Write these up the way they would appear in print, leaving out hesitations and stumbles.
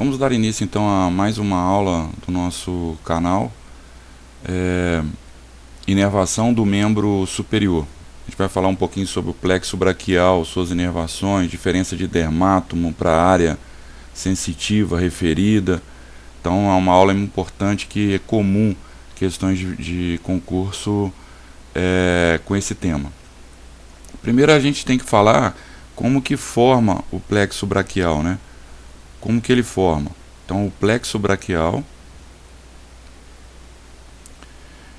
Vamos dar início então a mais uma aula do nosso canal, inervação do membro superior. A gente vai falar um pouquinho sobre o plexo braquial, suas inervações, diferença de dermátomo para a área sensitiva referida. Então é uma aula importante que é comum questões de concurso com esse tema. Primeiro a gente tem que falar como que forma o plexo braquial, né? Como que ele forma? Então o plexo braquial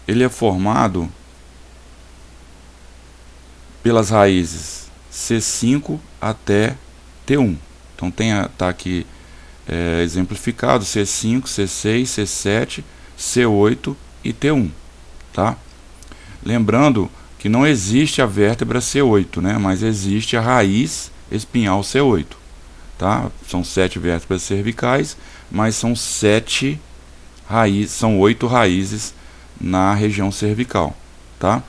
ele é formado pelas raízes C5 até T1. Então tá aqui exemplificado C5, C6, C7, C8 e T1, tá? Lembrando que não existe a vértebra C8, né? Mas existe a raiz espinhal C8, tá? São 7 vértebras cervicais, mas são 8 raízes na região cervical, tá?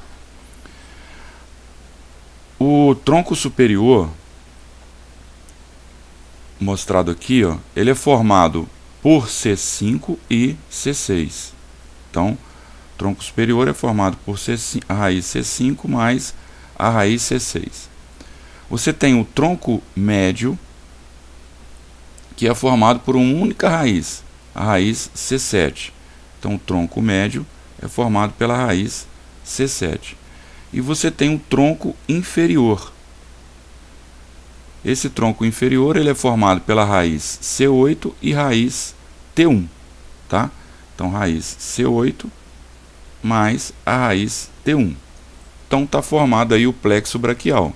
O tronco superior, mostrado aqui, ó, ele é formado por C5 e C6. Então, o tronco superior é formado por a raiz C5 mais a raiz C6. Você tem o tronco médio, que é formado por uma única raiz, a raiz C7. Então, o tronco médio é formado pela raiz C7. E você tem o tronco inferior. Esse tronco inferior ele é formado pela raiz C8 e raiz T1, tá? Então, raiz C8 mais a raiz T1. Então, está formado aí o plexo braquial.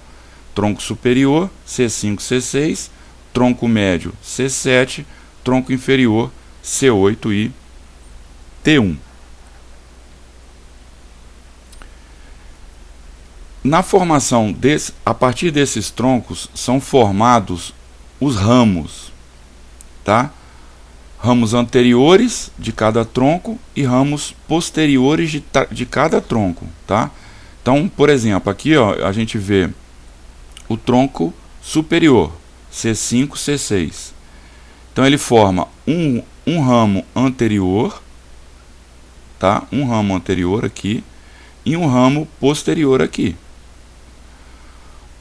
Tronco superior, C5, C6, tronco médio, C7, tronco inferior, C8 e T1. Na formação a partir desses troncos são formados os ramos, tá? Ramos anteriores de cada tronco e ramos posteriores de cada tronco, tá? Então, por exemplo, aqui ó, a gente vê o tronco superior, C5, C6. Então ele forma um ramo anterior, tá? Um ramo anterior aqui e um ramo posterior aqui.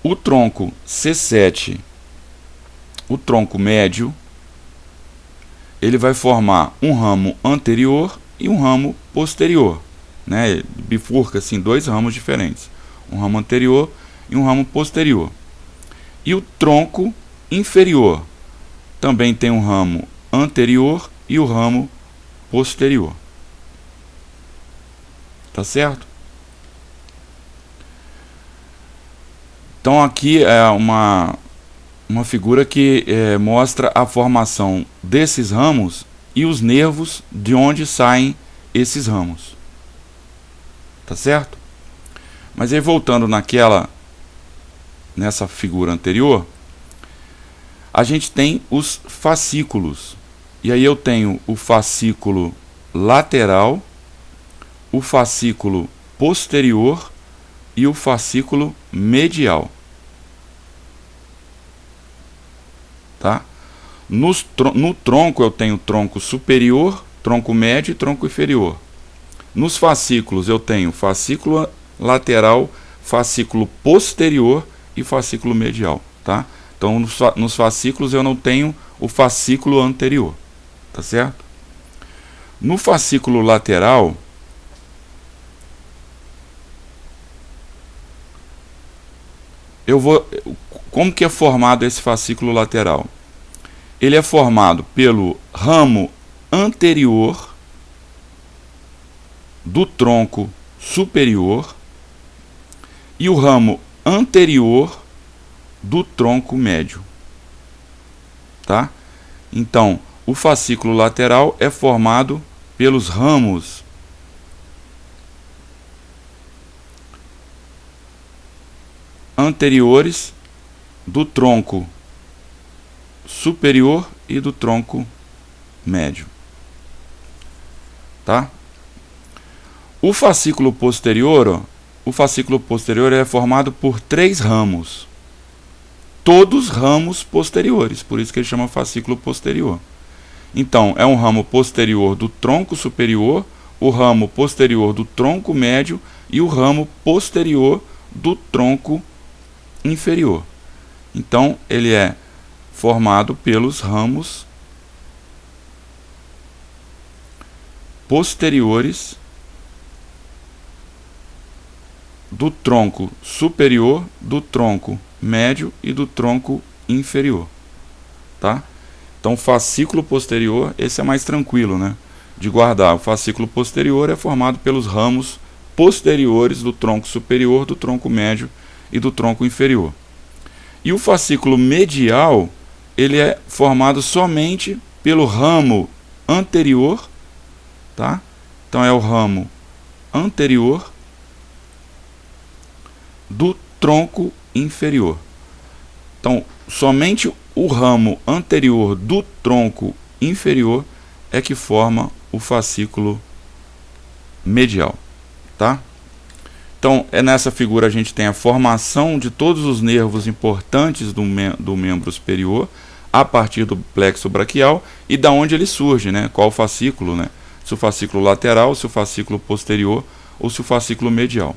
O tronco C7, o tronco médio, ele vai formar um ramo anterior e um ramo posterior, né? Bifurca assim dois ramos diferentes, um ramo anterior e um ramo posterior. E o tronco inferior também tem um ramo anterior e o ramo posterior. Tá certo? Então aqui é uma figura que mostra a formação desses ramos e os nervos de onde saem esses ramos. Tá certo? Mas aí voltando nessa figura anterior, a gente tem os fascículos. E aí eu tenho o fascículo lateral, o fascículo posterior e o fascículo medial. Tá? No tronco eu tenho tronco superior, tronco médio e tronco inferior. Nos fascículos eu tenho fascículo lateral, fascículo posterior e fascículo medial, tá? Então nos fascículos eu não tenho o fascículo anterior, tá certo? No fascículo lateral como que é formado esse fascículo lateral? Ele é formado pelo ramo anterior do tronco superior e o ramo anterior do tronco médio, tá? Então, o fascículo lateral é formado pelos ramos anteriores do tronco superior e do tronco médio, tá? O fascículo posterior é formado por 3 ramos, todos ramos posteriores, por isso que ele chama fascículo posterior. Então, é um ramo posterior do tronco superior, o ramo posterior do tronco médio e o ramo posterior do tronco inferior. Então, ele é formado pelos ramos posteriores do tronco superior, do tronco médio e do tronco inferior, tá? Então, o fascículo posterior, esse é mais tranquilo, né, de guardar. O fascículo posterior é formado pelos ramos posteriores do tronco superior, do tronco médio e do tronco inferior. E o fascículo medial, ele é formado somente pelo ramo anterior, tá? Então é o ramo anterior do tronco inferior. Então, somente o ramo anterior do tronco inferior é que forma o fascículo medial, tá? Então, nessa figura a gente tem a formação de todos os nervos importantes do membro superior a partir do plexo braquial e da onde ele surge, né? Qual o fascículo, né? Se o fascículo lateral, se o fascículo posterior ou se o fascículo medial.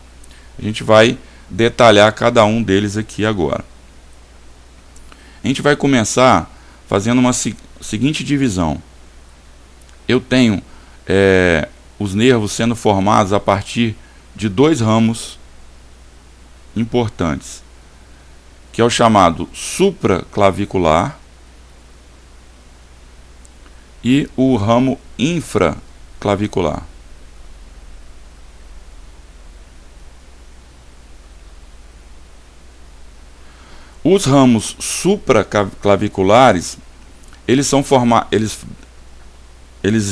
A gente vai detalhar cada um deles aqui agora. A gente vai começar fazendo uma seguinte divisão. Eu tenho os nervos sendo formados a partir de dois ramos importantes, que é o chamado supraclavicular e o ramo infraclavicular. Os ramos supraclaviculares, eles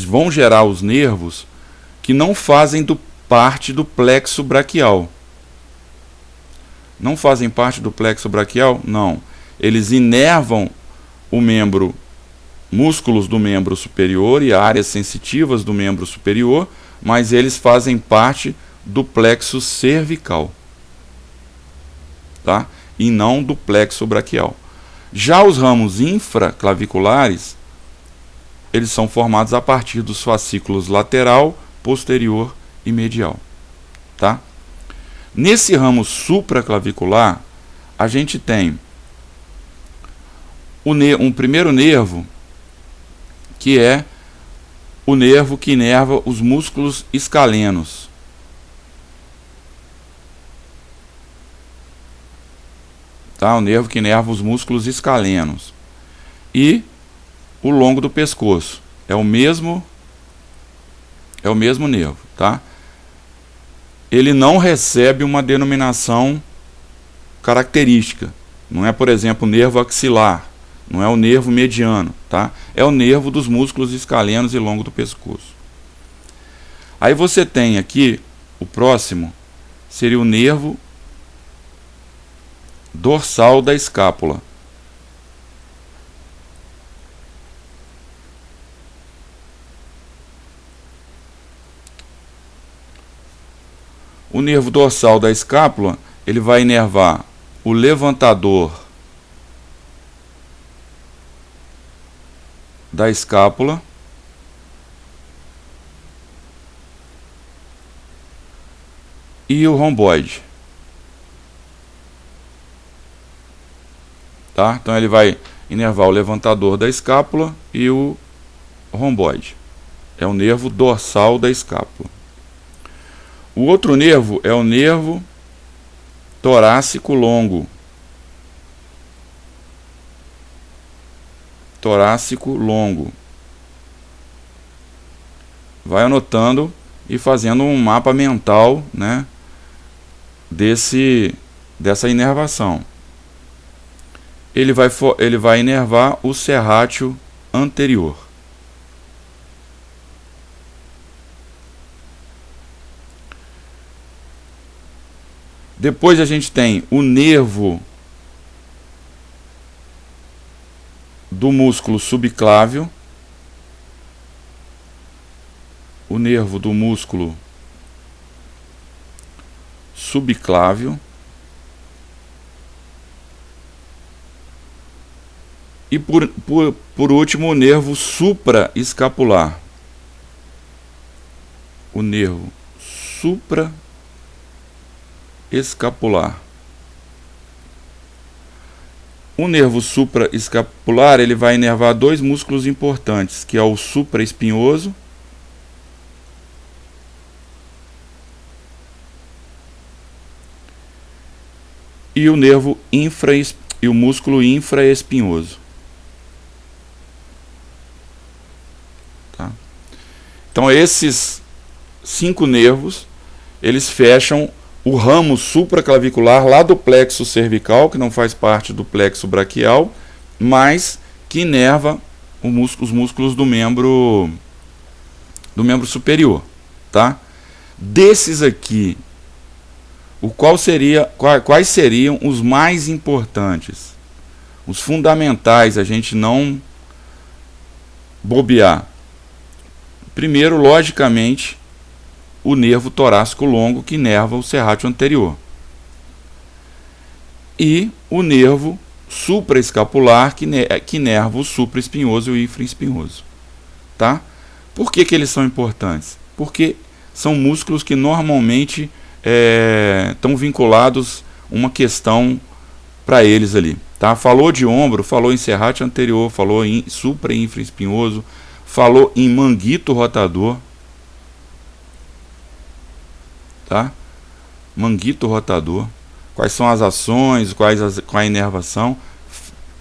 vão gerar os nervos que não fazem parte do plexo braquial. Não fazem parte do plexo braquial? Não. Eles inervam o membro, músculos do membro superior e áreas sensitivas do membro superior, mas eles fazem parte do plexo cervical, tá? E não do plexo braquial. Já os ramos infraclaviculares, eles são formados a partir dos fascículos lateral, posterior e medial, tá? Nesse ramo supraclavicular, a gente tem um primeiro nervo, que é o nervo que inerva os músculos escalenos. Tá? O nervo que inerva os músculos escalenos. E o longo do pescoço. É o mesmo nervo, tá? Ele não recebe uma denominação característica. Não é, por exemplo, o nervo axilar, não é o nervo mediano, tá? É o nervo dos músculos escalenos e longo do pescoço. Aí você tem aqui, o próximo, seria o nervo dorsal da escápula. O nervo dorsal da escápula, ele vai inervar o levantador da escápula e o romboide. Tá? Então ele vai inervar o levantador da escápula e o romboide. É o nervo dorsal da escápula. O outro nervo é o nervo torácico longo. Torácico longo. Vai anotando e fazendo um mapa mental, né, dessa inervação. Ele vai inervar o serrátil anterior. Depois a gente tem o nervo do músculo subclávio, o nervo do músculo subclávio, E por último, o nervo supraescapular. O nervo supraescapular. O nervo supraescapular, ele vai inervar dois músculos importantes, que é o supraespinhoso e o nervo e o músculo infraespinhoso. Tá? Então esses 5 nervos, eles fecham o ramo supraclavicular lá do plexo cervical, que não faz parte do plexo braquial, mas que inerva os músculos do membro superior, tá? Desses aqui, quais seriam os mais importantes, os fundamentais, a gente não bobear? Primeiro, logicamente, o nervo torácico longo, que inerva o serrátil anterior, e o nervo supraescapular, que inerva o supraespinhoso e o infraespinhoso, tá? Por que eles são importantes? Porque são músculos que normalmente estão vinculados uma questão para eles ali, tá? Falou de ombro, falou em serrátil anterior, falou em supra e infraespinhoso, falou em manguito rotador, tá? Manguito rotador. Quais são as ações, qual a inervação?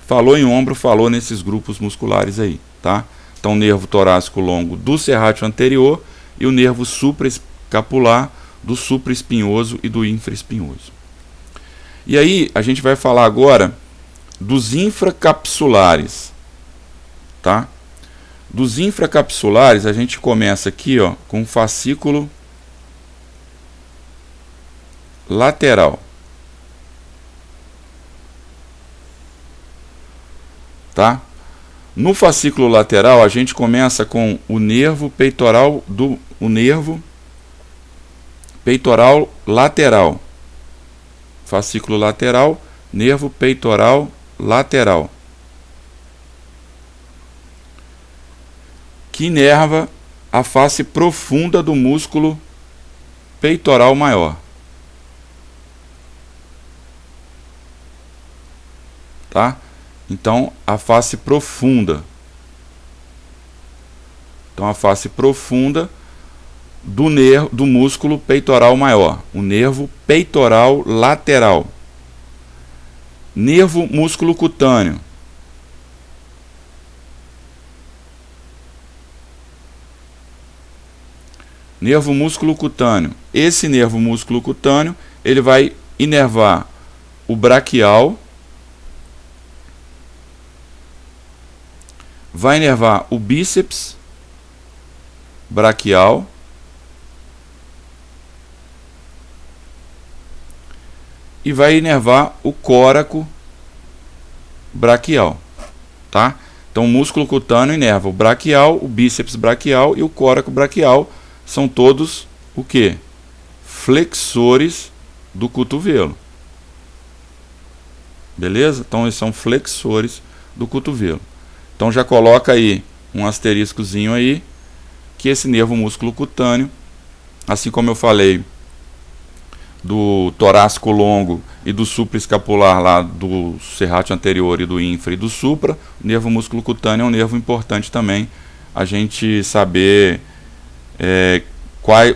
Falou em ombro, falou nesses grupos musculares aí, tá? Então, o nervo torácico longo do serrátil anterior e o nervo supraescapular do supraespinhoso e do infraespinhoso. E aí, a gente vai falar agora dos infracapsulares, tá? Dos infracapsulares, a gente começa aqui, ó, com o fascículo lateral, tá? No fascículo lateral, a gente começa com o nervo peitoral lateral. Fascículo lateral, nervo peitoral lateral, que inerva a face profunda do músculo peitoral maior. Tá? Então, a face profunda. Então, a face profunda do músculo peitoral maior, o nervo peitoral lateral. Nervo músculo cutâneo. Nervo músculo cutâneo. Esse nervo músculo cutâneo, ele vai inervar o braquial, vai inervar o bíceps braquial, e vai inervar o córaco braquial, tá? Então, o músculo cutâneo inerva o braquial, o bíceps braquial e o córaco braquial. São todos o quê? Flexores do cotovelo. Beleza? Então, eles são flexores do cotovelo. Então, já coloca aí um asteriscozinho aí, que esse nervo músculo cutâneo, assim como eu falei do torácico longo e do supraescapular lá do serrátil anterior e do infra e do supra, o nervo músculo cutâneo é um nervo importante também a gente saber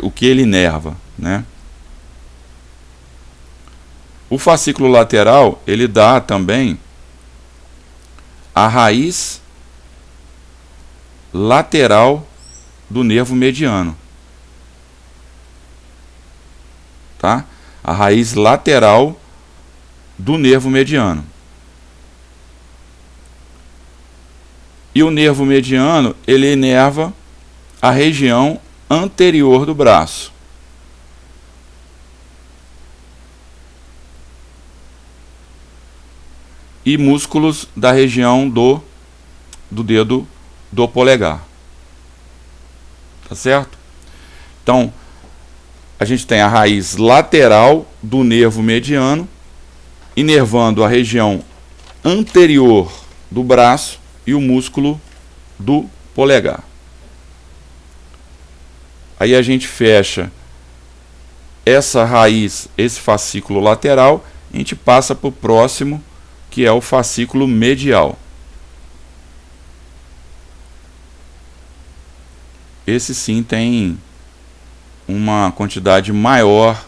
o que ele inerva, né? O fascículo lateral, ele dá também a raiz lateral do nervo mediano, tá? A raiz lateral do nervo mediano. E o nervo mediano, ele inerva a região anterior do braço. E músculos da região do dedo do polegar. Tá certo? Então, a gente tem a raiz lateral do nervo mediano, inervando a região anterior do braço e o músculo do polegar. Aí a gente fecha essa raiz, esse fascículo lateral, a gente passa para o próximo, que é o fascículo medial. Esse sim tem uma quantidade maior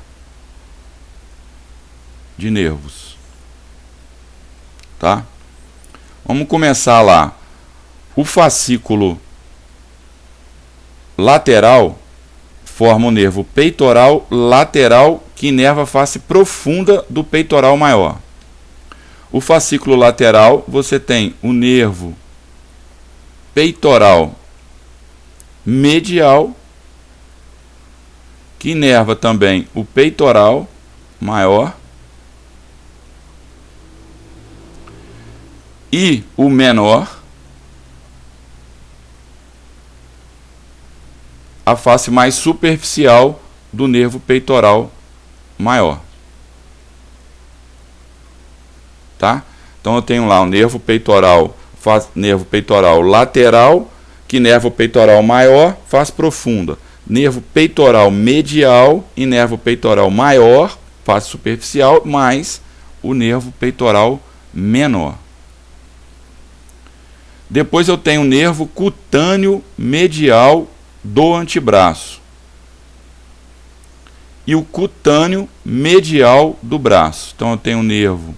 de nervos, tá? Vamos começar lá. O fascículo lateral forma o nervo peitoral lateral, que inerva a face profunda do peitoral maior. O fascículo lateral, você tem o nervo peitoral medial, que inerva também o peitoral maior, e o menor, a face mais superficial do nervo peitoral maior. Tá? Então eu tenho lá o nervo peitoral lateral, que inerva o peitoral maior, face profunda. Nervo peitoral medial, inerva o peitoral maior, face superficial, mais o nervo peitoral menor. Depois eu tenho o nervo cutâneo medial do antebraço e o cutâneo medial do braço. Então eu tenho o nervo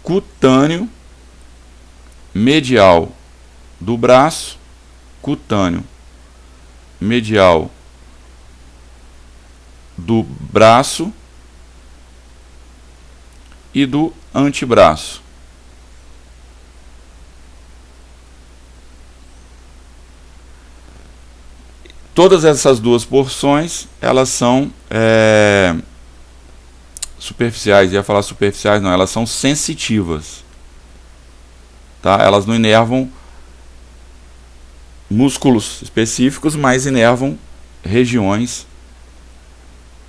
cutâneo medial do braço, cutâneo medial do braço e do antebraço. Todas essas duas porções, elas são superficiais. Ia falar superficiais, não, elas são sensitivas. Tá? Elas não inervam músculos específicos, mas inervam regiões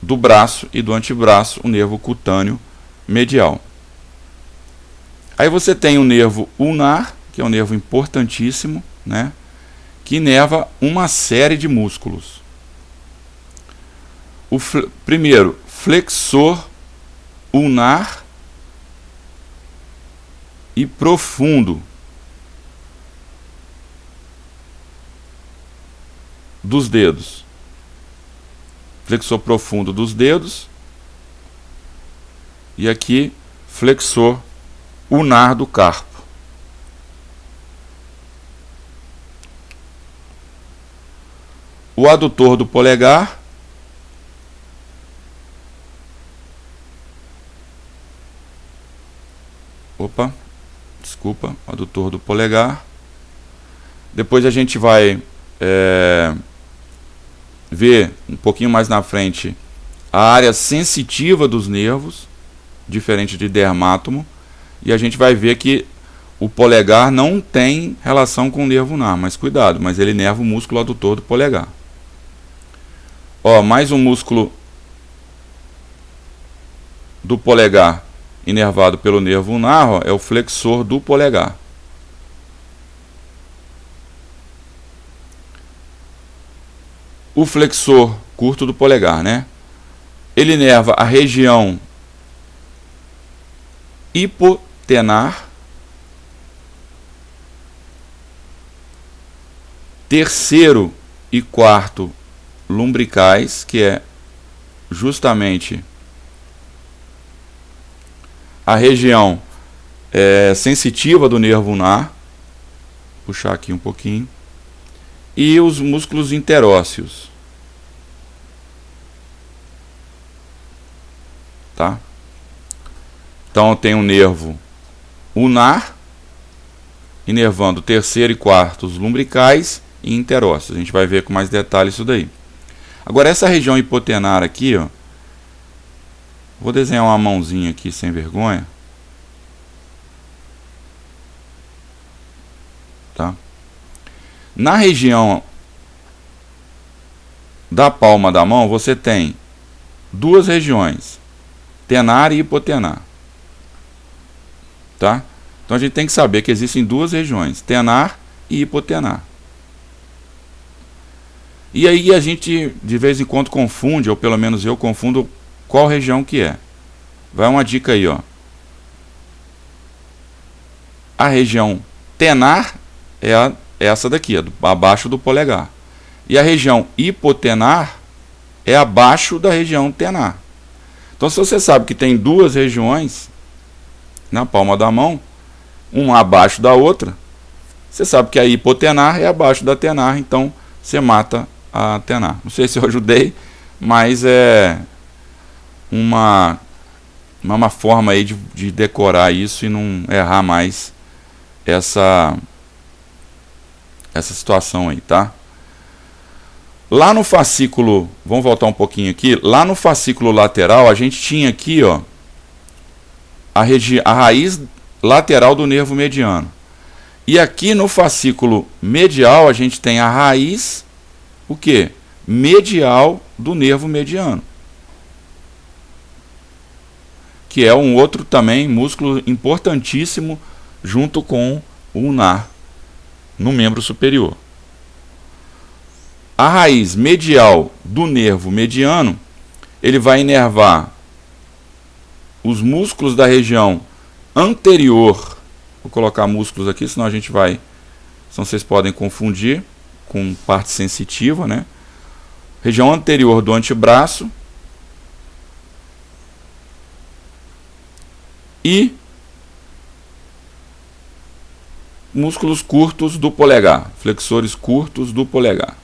do braço e do antebraço, o nervo cutâneo medial. Aí você tem o nervo ulnar, que é um nervo importantíssimo, né? Que inerva uma série de músculos. O primeiro, flexor ulnar e profundo dos dedos. Flexor profundo dos dedos. E aqui, flexor ulnar do carpo. O adutor do polegar, o adutor do polegar. Depois a gente vai ver um pouquinho mais na frente a área sensitiva dos nervos, diferente de dermátomo, e a gente vai ver que o polegar não tem relação com o nervo ulnar, mas cuidado, mas ele inerva o músculo adutor do polegar. Ó, mais um músculo do polegar inervado pelo nervo ulnar, ó, é o flexor do polegar. O flexor curto do polegar, né? Ele inerva a região hipotenar, terceiro e quarto lumbricais, que é justamente a região sensitiva do nervo ulnar. Vou puxar aqui um pouquinho. E os músculos interósseos. Tá? Então eu tenho um nervo ulnar, inervando terceiro e quarto os lumbricais e interósseos. A gente vai ver com mais detalhe isso daí. Agora essa região hipotenar aqui, ó, vou desenhar uma mãozinha aqui sem vergonha. Tá? Na região da palma da mão, você tem duas regiões, tenar e hipotenar. Tá? Então a gente tem que saber que existem duas regiões, tenar e hipotenar. E aí a gente de vez em quando confunde, ou pelo menos eu confundo, qual região que é. Vai uma dica aí, ó. A região tenar é essa daqui, abaixo do polegar. E a região hipotenar é abaixo da região tenar. Então, se você sabe que tem duas regiões na palma da mão, uma abaixo da outra, você sabe que a hipotenar é abaixo da tenar, então você mata a tenar. Não sei se eu ajudei, mas é uma forma aí de decorar isso e não errar mais essa situação aí, tá? Lá no fascículo, vamos voltar um pouquinho aqui, lá no fascículo lateral a gente tinha aqui, ó, a raiz lateral do nervo mediano. E aqui no fascículo medial a gente tem a raiz, o quê? Medial do nervo mediano. Que é um outro também músculo importantíssimo junto com o ulnar no membro superior. A raiz medial do nervo mediano, ele vai inervar os músculos da região anterior. Vou colocar músculos aqui, senão a gente vai, senão vocês podem confundir com parte sensitiva, né? Região anterior do antebraço e músculos curtos do polegar, flexores curtos do polegar.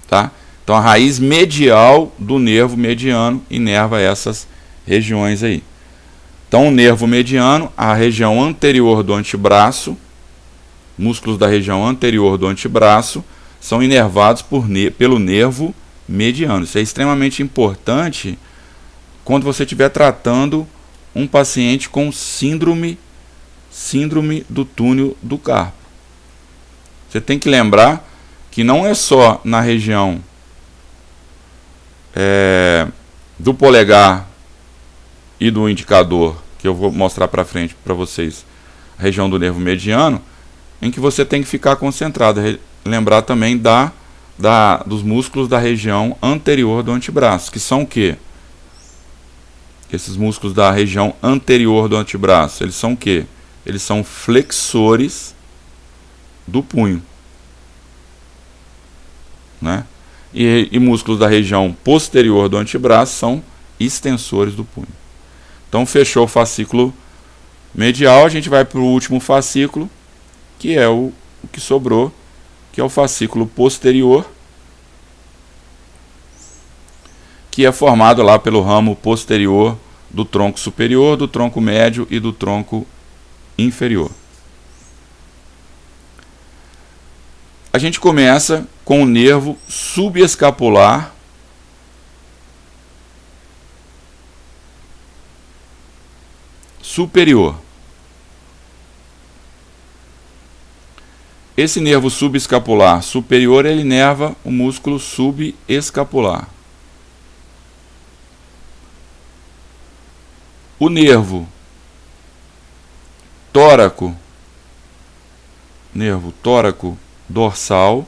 Tá? Então a raiz medial do nervo mediano inerva essas regiões aí. Então o nervo mediano, a região anterior do antebraço, músculos da região anterior do antebraço são inervados pelo nervo mediano. Isso é extremamente importante quando você estiver tratando um paciente com síndrome do túnel do carpo. Você tem que lembrar que não é só na região do polegar e do indicador, que eu vou mostrar para frente para vocês, a região do nervo mediano, em que você tem que ficar concentrado. Lembrar também dos músculos da região anterior do antebraço, que são o quê? Esses músculos da região anterior do antebraço, eles são o quê? Eles são flexores do punho. Né? E músculos da região posterior do antebraço são extensores do punho. Então fechou o fascículo medial, a gente vai para o último fascículo, que é o que sobrou, que é o fascículo posterior, que é formado lá pelo ramo posterior do tronco superior, do tronco médio e do tronco inferior. A gente começa com o nervo subescapular superior. Esse nervo subescapular superior, ele inerva o músculo subescapular. O nervo tóraco dorsal,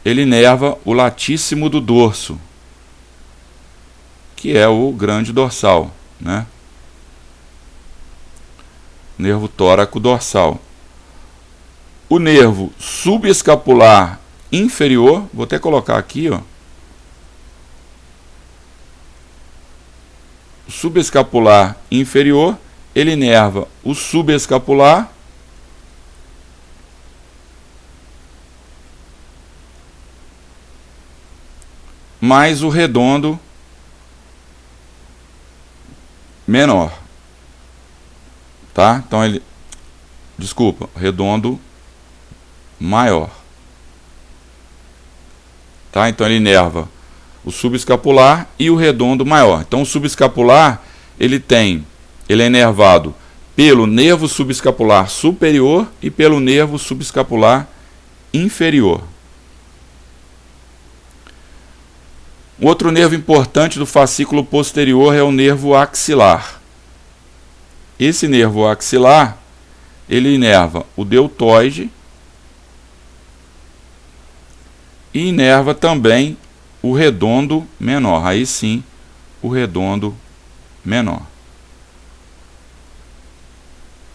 ele inerva o latíssimo do dorso, que é o grande dorsal, né? Nervo tóraco dorsal. O nervo subescapular inferior, vou até colocar aqui, ó. O subescapular inferior, ele inerva o subescapular mais o redondo menor. Tá? Então ele, desculpa, redondo maior. Tá? Então ele inerva o subescapular e o redondo maior. Então o subescapular, ele é inervado pelo nervo subescapular superior e pelo nervo subescapular inferior. Outro nervo importante do fascículo posterior é o nervo axilar. Esse nervo axilar, ele inerva o deltoide e inerva também o redondo menor. Aí sim, o redondo menor.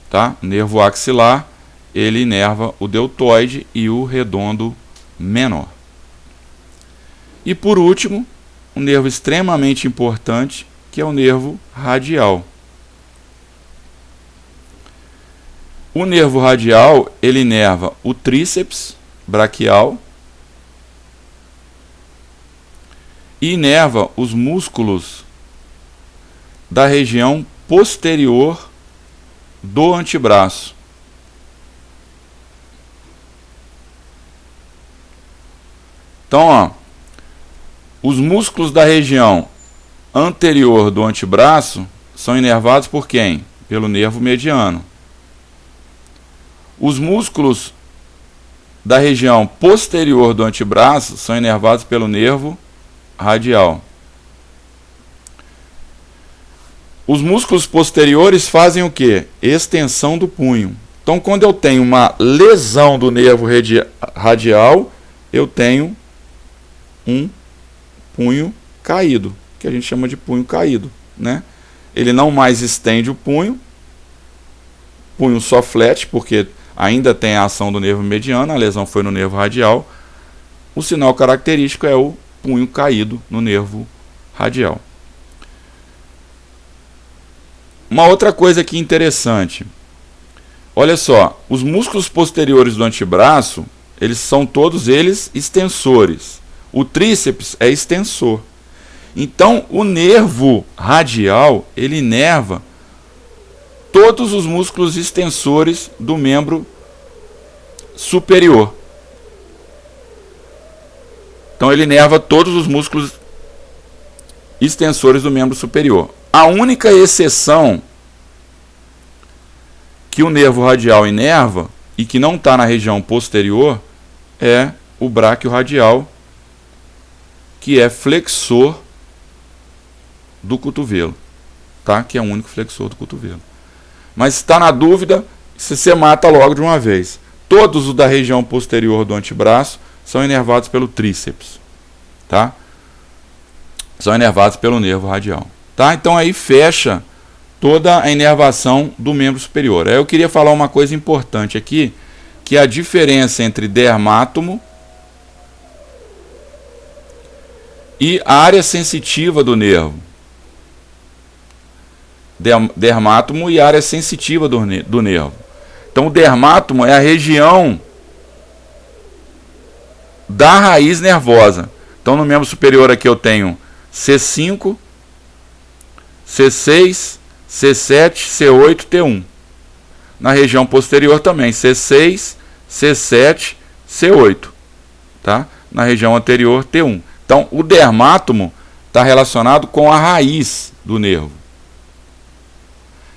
Tá? Nervo axilar, ele inerva o deltoide e o redondo menor. E por último, um nervo extremamente importante, que é o nervo radial. O nervo radial, ele inerva o tríceps braquial e inerva os músculos da região posterior do antebraço. Então, ó, os músculos da região anterior do antebraço são inervados por quem? Pelo nervo mediano. Os músculos da região posterior do antebraço são inervados pelo nervo radial. Os músculos posteriores fazem o quê? Extensão do punho. Então, quando eu tenho uma lesão do nervo radial, eu tenho um punho caído, que a gente chama de punho caído, né? Ele não mais estende o punho só flete, porque ainda tem a ação do nervo mediano, a lesão foi no nervo radial. O sinal característico é o punho caído no nervo radial. Uma outra coisa aqui interessante, olha só, os músculos posteriores do antebraço, eles são todos eles extensores. O tríceps é extensor. Então, o nervo radial, ele inerva todos os músculos extensores do membro superior. Então, ele inerva todos os músculos extensores do membro superior. A única exceção que o nervo radial inerva e que não está na região posterior é o bráquio radial, que é flexor do cotovelo, tá? Que é o único flexor do cotovelo. Mas se está na dúvida, você mata logo de uma vez. Todos os da região posterior do antebraço são inervados pelo tríceps, tá? São inervados pelo nervo radial, tá? Então aí fecha toda a inervação do membro superior. Aí eu queria falar uma coisa importante aqui, que é a diferença entre dermátomo e a área sensitiva do nervo. Dermátomo e área sensitiva do nervo. Então, o dermátomo é a região da raiz nervosa. Então, no membro superior aqui eu tenho C5, C6, C7, C8, T1. Na região posterior também, C6, C7, C8. Tá? Na região anterior, T1. Então, o dermátomo está relacionado com a raiz do nervo.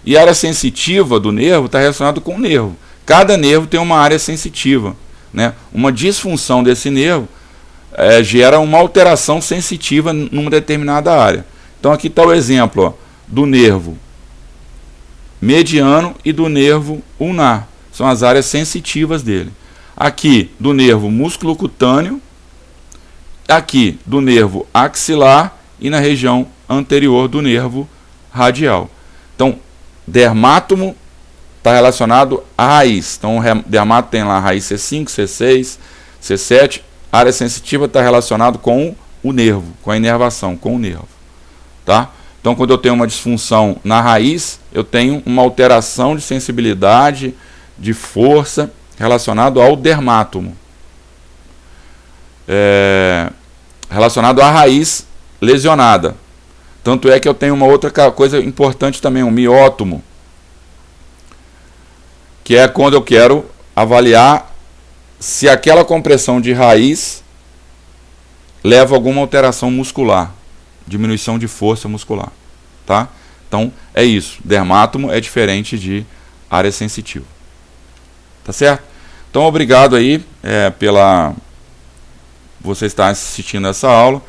E a área sensitiva do nervo está relacionada com o nervo. Cada nervo tem uma área sensitiva, né? Uma disfunção desse nervo gera uma alteração sensitiva numa determinada área. Então, aqui está o exemplo, ó, do nervo mediano e do nervo ulnar. São as áreas sensitivas dele. Aqui, do nervo músculo cutâneo, aqui do nervo axilar e na região anterior do nervo radial. Então, dermátomo está relacionado à raiz. Então, o dermátomo tem lá a raiz C5, C6, C7. A área sensitiva está relacionada com o nervo, com a inervação, com o nervo. Tá? Então, quando eu tenho uma disfunção na raiz, eu tenho uma alteração de sensibilidade, de força, relacionado ao dermátomo. Relacionado à raiz lesionada. Tanto é que eu tenho uma outra coisa importante também, um miótomo, que é quando eu quero avaliar se aquela compressão de raiz leva a alguma alteração muscular, diminuição de força muscular, tá? Então, é isso. Dermátomo é diferente de área sensitiva. Tá certo? Então, obrigado aí pela você estar assistindo essa aula.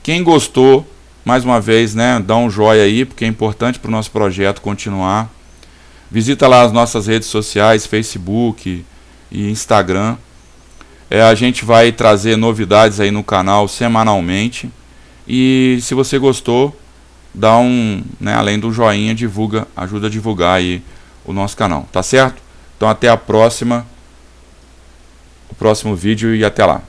Quem gostou, mais uma vez, né, dá um joinha aí, porque é importante para o nosso projeto continuar. Visita lá as nossas redes sociais, Facebook e Instagram. A gente vai trazer novidades aí no canal semanalmente. E se você gostou, dá além do joinha, divulga, ajuda a divulgar aí o nosso canal, tá certo? Então até a próxima, o próximo vídeo e até lá.